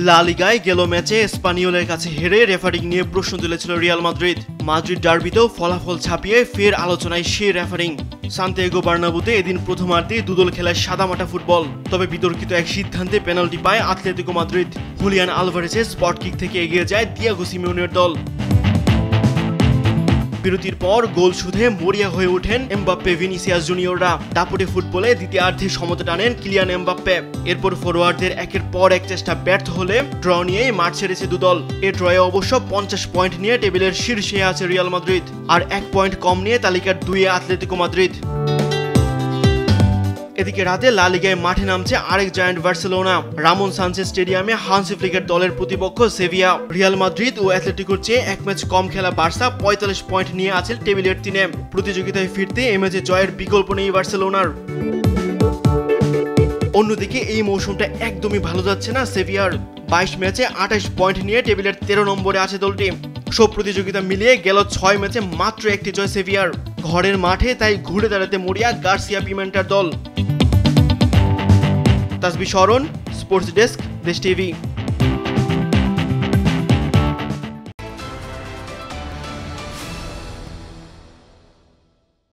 লা লিগায় গেল ম্যাচে স্পানিওলের কাছে হেরে রেফারিং নিয়ে প্রশ্ন তুলেছিল রিয়াল মাদ্রিদ। মাদ্রিদ ডার্বিতেও ফলাফল ছাপিয়ে ফের আলোচনায় সেই রেফারিং। সান্তিয়াগো বার্নাবুতে এদিন প্রথমার্ধে দুদল খেলায় সাদামাটা ফুটবল, তবে বিতর্কিত এক সিদ্ধান্তে পেনাল্টি পায় আতলেতিকো মাদ্রিদ। হুলিয়ান আলভারেজের স্পট কিক থেকে এগিয়ে যায় দিয়েগো সিমিওনের দল। বিরতির পর গোল শুধে মরিয়া হয়ে ওঠেন এমবাপ্পে ভিনিসিয়াস জুনিয়ররা। দাপটে ফুটবলে দ্বিতীয়ার্ধে সমতা টানেন কিলিয়ান এমবাপ্পে। এরপর ফরোয়ার্ডদের একের পর এক চেষ্টা ব্যর্থ হলে ড্র নিয়েই মাঠ ছেড়েছে দুদল। এ ড্রয়ে অবশ্য 50 পয়েন্ট নিয়ে টেবিলের শীর্ষে আছে রিয়াল মাদ্রিদ, আর 1 পয়েন্ট কম নিয়ে তালিকার 2-এ আতলেতিকো মাদ্রিদ। এদিকে রাতে লা লিগায় মাঠে নামছে আরেক জায়ান্ট বার্সেলোনা। রামন সানচেজ স্টেডিয়ামে হান্সি ফ্লিকের দলের প্রতিপক্ষ সেভিয়া। রিয়াল মাদ্রিদ ও অ্যাথলেটিকোর চেয়ে 1 ম্যাচ কম খেলা বার্সা 45 পয়েন্ট নিয়ে আছে টেবিলের 3-এ। প্রতিযোগিতায় ফিরতে এই ম্যাচে জয়ের বিকল্প নেই বার্সেলোনার। অন্যদিকে এই মৌসুমটা একদমই ভালো যাচ্ছে না সেভিয়ার। 22 ম্যাচে 28 পয়েন্ট নিয়ে টেবিলের 13 নম্বরে আছে দলটি। সব প্রতিযোগিতা মিলিয়ে গেল 6 ম্যাচে মাত্র একটি জয় সেভিয়ার। ঘরের মাঠে তাই ঘুরে দাঁড়াতে মরিয়া গার্সিয়া পিমেন্টার দল। তাসবিহ শরণ, স্পোর্টস ডেস্ক, দেশ টিভি।